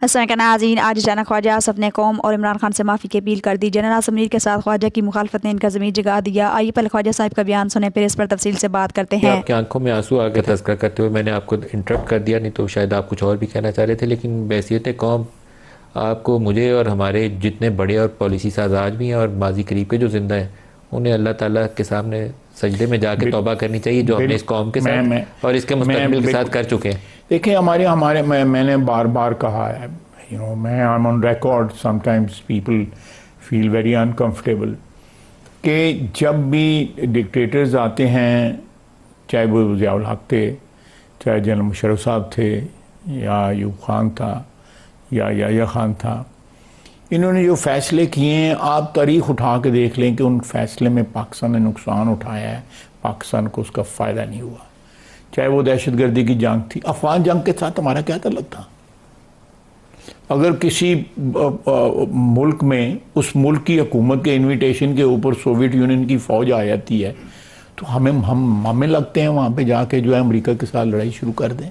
अस्सलाम नाज़रीन, आज अचानक ख्वाजा आसफ ने कौम और इमरान खान से माफ़ी की अपील कर दी। जनरल आसिम मीर के साथ ख्वाजा की मुखालफत ने इनका ज़मीर जगा दिया। आइए पहले ख्वाजा साहब का बयान सुने, फिर इस पर तफसील से बात करते हैं। आपकी आंखों में आंसू आ गए तस्करा करते हुए मैंने आपको इंटरप्ट कर दिया, नहीं तो शायद आप कुछ और भी कहना चाह रहे थे। लेकिन बैसियत कौम आपको, मुझे और हमारे जितने बड़े और पॉलिसी साज आज भी हैं और माजी करीब के जो जिंदा हैं, उन्हें अल्लाह ताला के सामने सजदे में जाके तौबा करनी चाहिए जो हमने इस कौम के साथ और इसके मुस्तकबिल के साथ कर चुके हैं। देखिए हमारे मैंने बार बार कहा है, मैं I am on record, sometimes people feel very uncomfortable कि जब भी डिक्टेटर्स आते हैं, चाहे वो ज़ियाउल हक थे, चाहे जनरल मुशर्रफ साहब थे, या अयूब खान था, या याह्या खान था, इन्होंने जो फ़ैसले किए हैं, आप तारीख़ उठा के देख लें कि उन फैसले में पाकिस्तान ने नुकसान उठाया है, पाकिस्तान को उसका फ़ायदा नहीं हुआ। चाहे वो दहशत गर्दी की जंग थी, अफगान जंग के साथ हमारा क्या ताल्लुक था? अगर किसी मुल्क में उस मुल्क की हुकूमत के इन्विटेशन के ऊपर सोवियत यूनियन की फ़ौज आ जाती है, तो हमें लगते हैं वहाँ पे जाके जो है अमेरिका के साथ लड़ाई शुरू कर दें।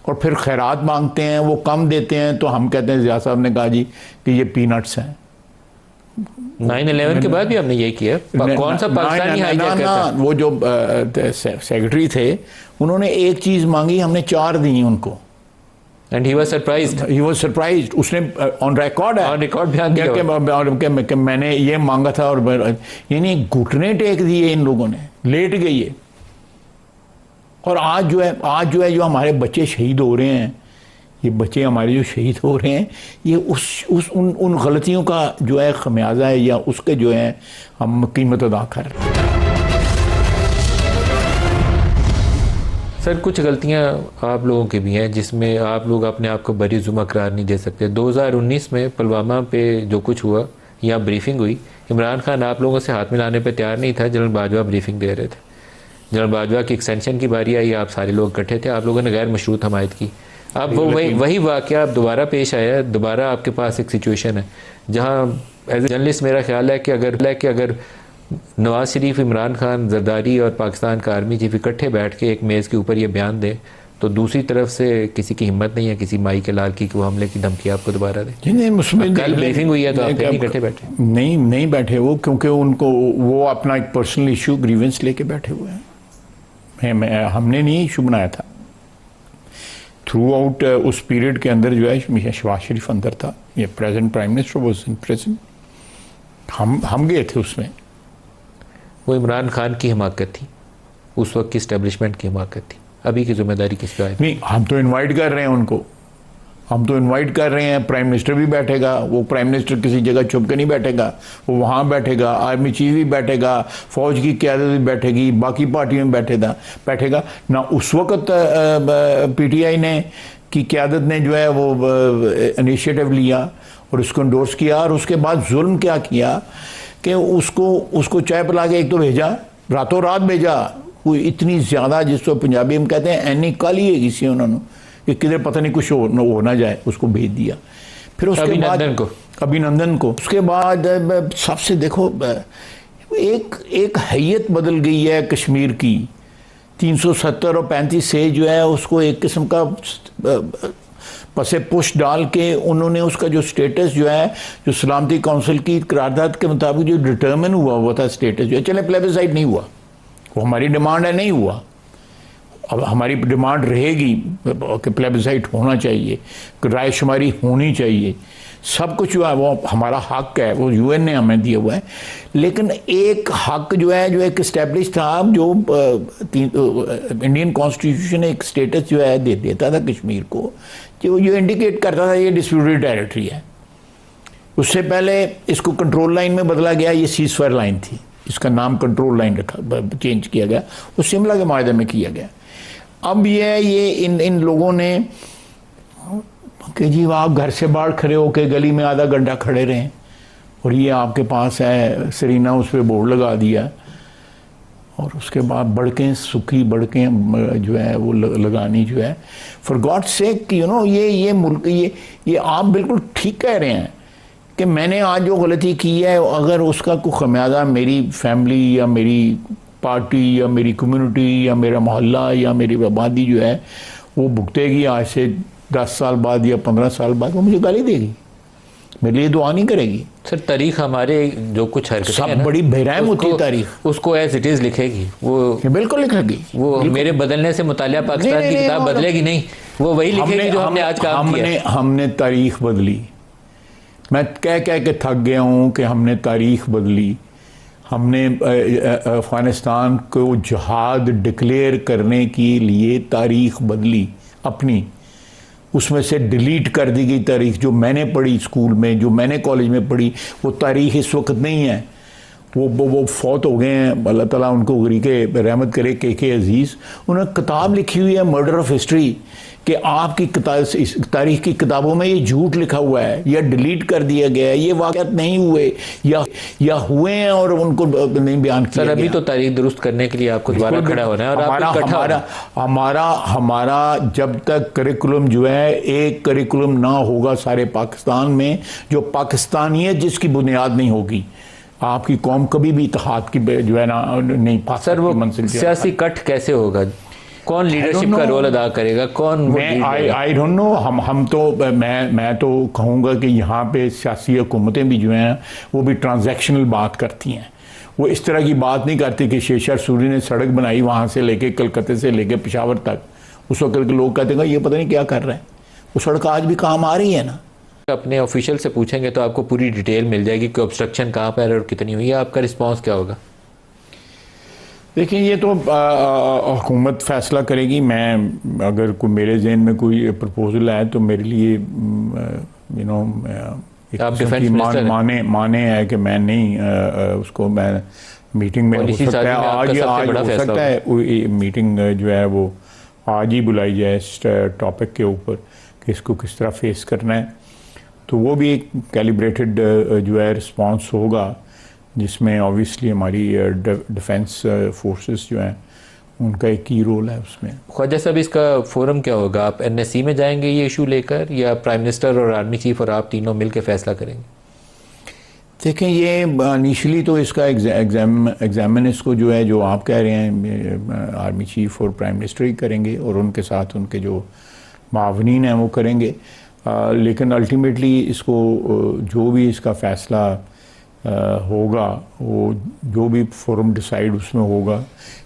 और फिर खैरात मांगते हैं, वो कम देते हैं, तो हम कहते हैं ज़िया साहब ने कहा जी कि ये पीनट्स हैं। 9/11 के बाद भी हमने यही किया। कौन सा पाकिस्तानी हाईजैकर था? वो जो सेक्रेटरी थे, उन्होंने एक चीज़ मांगी, हमने 4 दी उनको। And he was surprised. He was surprised. उसने ऑन रिकॉर्ड है, ऑन रिकॉर्ड बयान दिया कि मैंने ये मांगा था, और यानी घुटने टेक दिए इन लोगों ने, लेट गई है। और आज जो है जो हमारे बच्चे शहीद हो रहे हैं, ये बच्चे हमारे जो शहीद हो रहे हैं, ये उन गलतियों का जो है खमियाजा है, या उसके जो है हम कीमत अदा कर रहे हैं। सर, कुछ गलतियां आप लोगों की भी हैं जिसमें आप लोग अपने आप को बरी जुमा करार नहीं दे सकते। 2019 में पुलवामा पे जो कुछ हुआ, यहाँ ब्रीफिंग हुई, इमरान खान आप लोगों से हाथ मिलाने पे तैयार नहीं था, जनरल बाजवा ब्रीफिंग दे रहे थे। जनरल बाजवा की एक्सटेंशन की बारी आई, आप सारे लोग इकट्ठे थे, आप लोगों ने गैर मशरूत हमायत की। अब वो वही वाक़या अब दोबारा पेश आया है। दोबारा आपके पास एक सिचुएशन है जहाँ एज ए जर्नलिस्ट मेरा ख्याल है कि अगर नवाज शरीफ, इमरान खान, जरदारी और पाकिस्तान का आर्मी चीफ इकट्ठे बैठ के एक मेज़ के ऊपर ये बयान दें, तो दूसरी तरफ से किसी की हिम्मत नहीं है, किसी माई के लाल की, कि वो हमले की धमकी आपको दोबारा दे। कल ब्रीफिंग हुई है तो आप नहीं इकट्ठे बैठे? नहीं बैठे वो, क्योंकि उनको वो अपना एक पर्सनल इशू, ग्रीवेंस लेके बैठे हुए हैं। हमने नहीं इशू बनाया था। थ्रू आउट उस पीरियड के अंदर जो है शहबाज शरीफ अंदर था, ये present prime minister was in present, हम गए थे उसमें। वो इमरान खान की हिमाकत थी, उस वक्त की इस्टेब्लिशमेंट की हिमाकत थी। अभी की जिम्मेदारी किस पे है? नहीं, हम तो इनवाइट कर रहे हैं उनको, हम तो इनवाइट कर रहे हैं। प्राइम मिनिस्टर भी बैठेगा, वो प्राइम मिनिस्टर किसी जगह छुप के नहीं बैठेगा, वो वहाँ बैठेगा, आर्मी चीफ भी बैठेगा, फौज की क़यादत भी बैठेगी, बाकी पार्टियों में बैठेगा ना। उस वक्त PTI ने की क़यादत ने जो है वो इनिशिएटिव लिया और उसको इंडोर्स किया, और उसके बाद जुल्म क्या किया कि उसको चाय पिला के एक तो भेजा, रातों रात भेजा, वो इतनी ज़्यादा, जिसको पंजाबी में कहते हैं एनी काली है किसी उन्होंने, कि किधर पता नहीं कुछ हो ना जाए, उसको भेज दिया। फिर उसके बाद अभिनंदन को उसके बाद सबसे देखो, एक हैयत बदल गई है कश्मीर की। 370 और 35 से जो है उसको एक किस्म का पसे पुश डाल के उन्होंने उसका जो स्टेटस जो है, जो सलामती काउंसिल की करारदाद के मुताबिक जो डिटर्मिन हुआ था स्टेटस जो है, चले प्लेबिसाइट नहीं हुआ, वो हमारी डिमांड है, नहीं हुआ। अब हमारी डिमांड रहेगी कि प्लेबिसाइट होना चाहिए, राय शुमारी होनी चाहिए, सब कुछ जो है वो हमारा हक है, वो UN ने हमें दिया हुआ है। लेकिन एक हक जो है, जो एक इस्टेब्लिश था, जो इंडियन कॉन्स्टिट्यूशन एक स्टेटस जो है देता था कश्मीर को, जो इंडिकेट करता था ये डिस्प्यूटेड टेरिटरी है। उससे पहले इसको कंट्रोल लाइन में बदला गया, ये सीज़फायर लाइन थी, इसका नाम कंट्रोल लाइन चेंज किया गया, वो शिमला के माहदे में किया गया। अब ये इन लोगों ने कि जी आप घर से बाहर खड़े होकर गली में आधा घंटा खड़े रहें, और ये आपके पास है सरीना, उस पर बोर्ड लगा दिया, और उसके बाद बड़कें, सूखी बड़कें जो है वो लगानी जो है, फॉर गॉड सेक, ये मुल्क, ये आप बिल्कुल ठीक कह रहे हैं कि मैंने आज जो गलती की है, अगर उसका कोई खमियाजा मेरी फैमिली या मेरी पार्टी या मेरी कम्युनिटी या मेरा मोहल्ला या मेरी आबादी जो है वो भुगतेगी आज से 10 साल बाद या 15 साल बाद वो मुझे गाली देगी, मेरे लिए दुआ नहीं करेगी। सर तारीख हमारे जो कुछ हरकतें सब हैं ना, बड़ी बेरहम होती है तारीख, उसको एज इट इज लिखेगी वो, बिल्कुल लिखेगी। वो मेरे बदलने से मुतालिया पाकिस्तान की किताब बदलेगी नहीं, वो वही लिखेगी जो हमने आज काम किया। हमने तारीख बदली, मैं कह कह के थक गया हूँ कि हमने तारीख बदली। हमने अफ़गानिस्तान को जहाद डिक्लेयर करने के लिए तारीख बदली अपनी, उसमें से डिलीट कर दी गई तारीख जो मैंने पढ़ी स्कूल में, जो मैंने कॉलेज में पढ़ी, वो तारीख इस वक्त नहीं है। वो फौत हो गए हैं, अल्लाह ताला उनको गरीके रहमत करे, के अजीज़। उन्होंने किताब लिखी हुई है मर्डर ऑफ हिस्ट्री, कि आपकी तारीख की किताबों में ये झूठ लिखा हुआ है या डिलीट कर दिया गया है, ये वाक़यात नहीं हुए या हुए हैं और उनको नहीं बयान किया। सर अभी तो तारीख दुरुस्त करने के लिए आपको दोबारा खड़ा होना है, और हमारा जब तक करिकुलम जो है एक करिकुलम ना होगा सारे पाकिस्तान में, जो पाकिस्तानियत जिसकी बुनियाद नहीं होगी, आपकी कौम कभी भी इत्तेहाद की जो है ना नहीं पा सकती। सर वो मंजिल सियासी कट कैसे होगा, कौन लीडरशिप का रोल अदा करेगा, कौन? I don't know. हम तो मैं तो कहूँगा कि यहाँ पे सियासी हुकूमतें भी जो हैं वो भी ट्रांजैक्शनल बात करती हैं। वो इस तरह की बात नहीं करती कि शेषर सूरी ने सड़क बनाई वहाँ से लेके कलकत्ते से लेके पेशावर तक, उस वक्त के लोग कहते हैं ये पता नहीं क्या कर रहे हैं। वो सड़क आज भी काम आ रही है ना। अपने ऑफिशियल से पूछेंगे तो आपको पूरी डिटेल मिल जाएगी कि ऑब्स्ट्रक्शन कहाँ पर और कितनी हुई है, आपका रिस्पॉन्स क्या होगा? देखिए ये तो हुकूमत फैसला करेगी। मैं अगर कोई मेरे जहन में कोई प्रपोजल आए तो मेरे लिए माने है कि मैं नहीं उसको मैं मीटिंग में, हो सकता है आज हो सकता है मीटिंग जो है वो आज ही बुलाई जाए इस टॉपिक के ऊपर कि इसको किस तरह फेस करना है। तो वो भी एक कैलिब्रेटेड जो है रिस्पॉन्स होगा, जिसमें ऑब्वियसली हमारी डिफेंस फोर्सेस जो हैं उनका एक की रोल है उसमें। ख्वाजा साहब इसका फोरम क्या होगा? आप NSC में जाएंगे ये इशू लेकर, या प्राइम मिनिस्टर और आर्मी चीफ और आप तीनों मिलकर फैसला करेंगे? देखें ये इनिशियली तो इसका एग्जामिन इसको जो है जो आप कह रहे हैं आर्मी चीफ और प्राइम मिनिस्टर ही करेंगे और उनके साथ उनके जो मावनीन हैं वो करेंगे। लेकिन अल्टीमेटली इसको जो भी इसका फैसला होगा, वो जो भी फोरम डिसाइड उसमें होगा,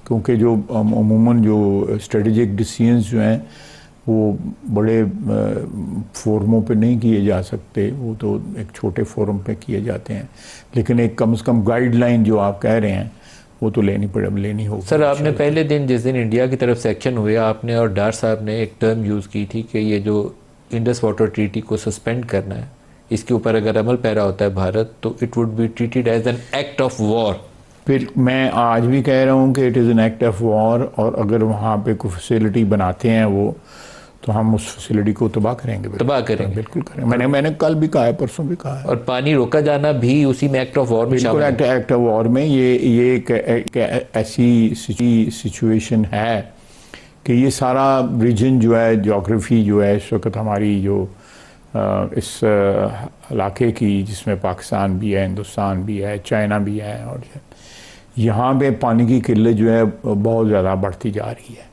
क्योंकि जो अमूमन जो स्ट्रेटेजिक डिसीजंस जो हैं वो बड़े फोरमों पे नहीं किए जा सकते, वो तो एक छोटे फोरम पे किए जाते हैं। लेकिन एक कम से कम गाइडलाइन जो आप कह रहे हैं वो तो लेनी होगी। सर आपने पहले दिन जिस दिन इंडिया की तरफ सेक्शन हुए, आपने और डार साहब ने एक टर्म यूज़ की थी कि ये जो इंडस वाटर ट्रीटी को सस्पेंड करना है, इसके ऊपर अगर अमल पैरा होता है भारत तो it would be treated as an act of war. फिर मैं आज भी कह रहा हूँ कि it is an act of war, और अगर वहाँ पे कोई फैसिलिटी बनाते हैं वो, तो हम उस फैसिलिटी को तबाह करेंगे। बिल्कुल करेंगे। मैंने कल भी कहा है, परसों भी कहा है। और पानी रोका जाना भी उसी में एक्ट ऑफ वॉर में शामिल है। एक्ट ऑफ वॉर में ये एक ऐसी सिचुएशन है कि ये सारा रीजन जो है, जोग्राफी जो है इस वक्त हमारी जो इस इलाके की, जिसमें पाकिस्तान भी है, हिंदुस्तान भी है, चाइना भी है, और यहाँ पे पानी की किल्लत जो है बहुत ज़्यादा बढ़ती जा रही है।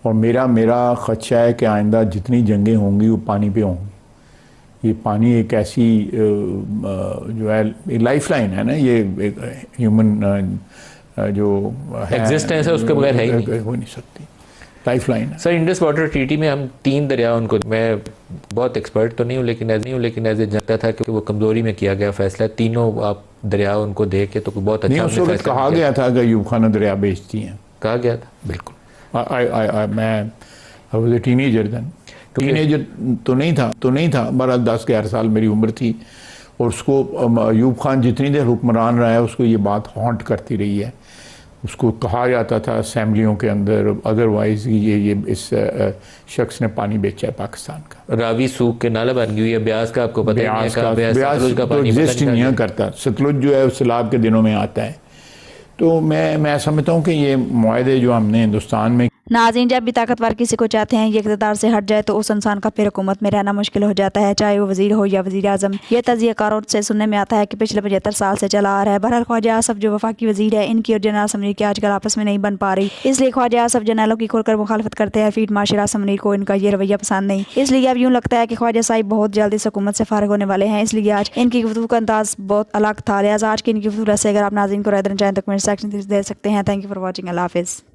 और मेरा ख़दशा है कि आइंदा जितनी जंगें होंगी वो पानी पे होंगी। ये पानी एक ऐसी जो है लाइफ लाइन है ना, ये एक ह्यूमन जो एग्जिस्टेंस है उसके बगैर है ही नहीं, हो नहीं सकती, लाइफ लाइन है। सर इंडस वाटर ट्रीटी में हम 3 दरिया, उनको मैं बहुत एक्सपर्ट तो नहीं हूँ लेकिन एज ए जानता था कि वो कमज़ोरी में किया गया फैसला। तीनों आप दरिया उनको दे के तो बहुत अच्छा उस वक्त कहा गया था कि अयूब खाना दरिया बेचती हैं, कहा गया था। बिल्कुल। मैं was a teenager then, teenager तो नहीं था 12-11 साल मेरी उम्र थी, और उसको अयूब खान जितनी देर हुक्मरान रहा है उसको ये बात हॉन्ट करती रही है। उसको कहा जाता था असेंबलियों के अंदर, अदरवाइज ये इस शख्स ने पानी बेचा है पाकिस्तान का। रावी सूख के नाला बन गई है, ब्यास का आपको पता है, ब्यास तो एग्जिस्ट ही नहीं करता, सतलुज जो है सैलाब के दिनों में आता है। तो मैं समझता हूँ कि ये मुआहदे जो हमने हिंदुस्तान में नाज़रीन, जब भी ताकतवर किसी को चाहते हैं ये इक़्तिदार से हट जाए तो उस इंसान का फिर हुकूमत में रहना मुश्किल हो जाता है, चाहे वो वज़ीर हो या वज़ीर आज़म। ये तज़कियाकारों से सुनने में आता है कि पिछले 75 साल से चला आ रहा है। बहरहाल ख्वाजा आसफ जो वफाकी वज़ीर है, इनकी और जनरल आसिफ मुनीर की आजकल आपस में नहीं बन पा रही, इसलिए ख्वाजा आसफ जनरलों की खुलकर मुखालफत करते हैं। फील्ड मार्शल आसिफ मुनीर को इनका ये रवैया पसंद नहीं, इसलिए अब यूँ लगता है कि ख्वाजा साहिब बहुत जल्द इस हुकूमत से फारिग होने वाले हैं। इसलिए आज इनकी गुफ्तगू का अंदाज बहुत अलग था। लिहाजा आज की इनकी गुफ्तगू से अगर आप नाज़रीन को राय देना चाहें तो कमेंट सेक्शन दे सकते हैं। Thank you for watching. Allah हाफ़िज़।